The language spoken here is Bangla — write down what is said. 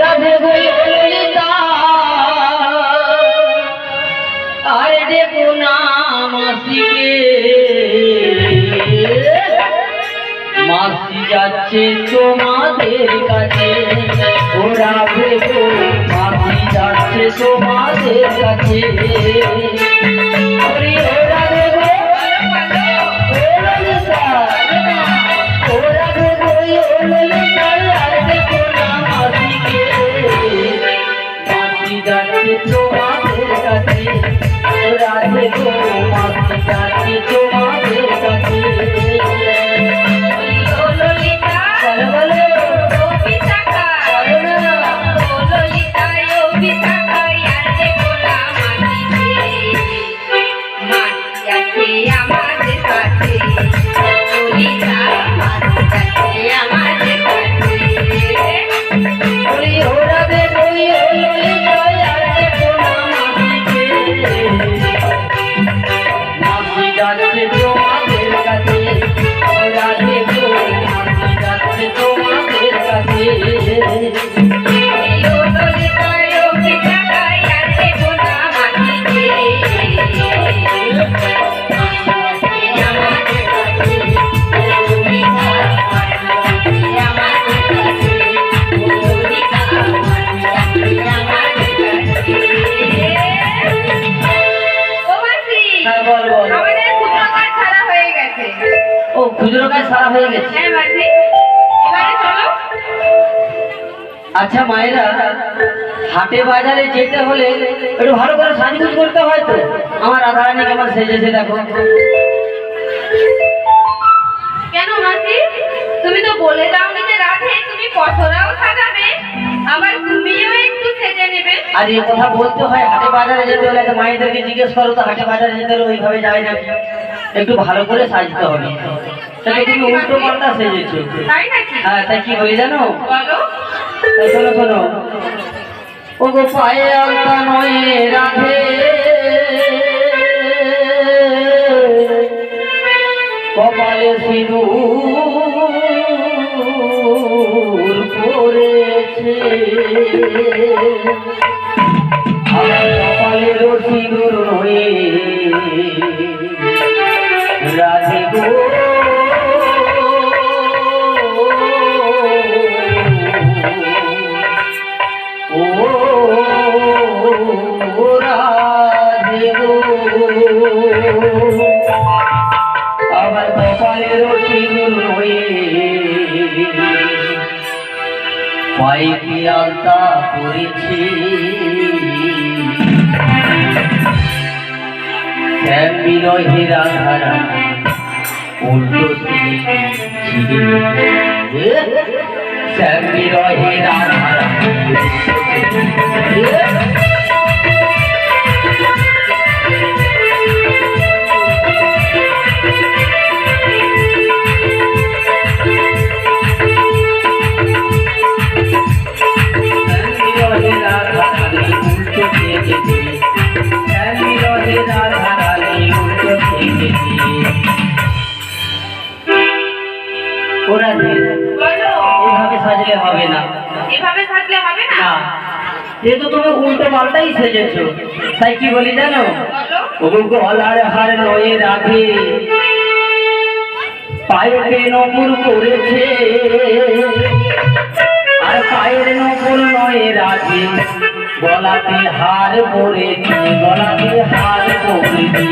রাধে গো ললিতা আর দেখো না মাসিকে মাসি যাচ্ছে তোমাদের কাছে ও রাধে গো মাসি যাচ্ছে তোমাদের কাছে রাধে গো মাসি যাচ্ছে তোমাদের কাছে ললিতা বলো ও বিশাখা বলো না ও ললিতা ও বিশাখা আর দেখো না মাসিকে মাসি যাচ্ছে আমাদের কাছে ললিতা মাসি যাচ্ছে আমাদের কাছে ওরে ও রাধে গো ললিতা আর দেখো না মাসিকে মাসি যাচ্ছে তোমাদের কাছে রাধে গো মাসি যাচ্ছে তোমাদের কাছে ললিতা ও বিশাখা আর দেখো না মাসিকে খুচরো কাজ সারা হয়ে গেছে। আচ্ছা মায়েরা হাটে বাজারে যেতে হলে একটু ভালো করে সাজগুজ করতে হয় তো আমার রাধারানী কেমন সেজেছে দেখো। কেন মাসি তুমি তো বলে দাওনি যে রাতে তুমি পছরাও সাজাবে আবার তুমিও একটু সেজে নেবে। আর এই কথা বলতে হয় হাটে বাজারে যেতে হলে মায়েদেরকে জিজ্ঞেস করো তো হাটে বাজারে যেতে হলে ওইভাবে যায় না একটু ভালো করে সাজতে হবে। তুমি উল্টো পাল্টা সেজেছো। হ্যাঁ তাই কি বলি জানো তাই শোনো শোনো ও গো পায়ে আলতা নয় রাধে কপালে সিঁদুর পড়েছে আমার কপালেরও সিঁদুর নয় রাধে গো ও রাধে গো আমার কপালেরও সিঁদুর নয় পায়ে কি আলতা পড়েছি শ্যাম বিরহে রাধারা উল্টো শ্যাম বিরহে রাধারা এভাবে সাজলে হবে না। এভাবে সাজলে হবে না যেহেতু তুমি উল্টো পাল্টাই সেজেছো তাই কি বলি জানো ও গলার হার নয়ে রাধে পায়েতে নপুর পড়েছে আর পায়ের নপুর নয়ে রাধে গলাতে হার পড়েছে গলাতে হার পড়েছে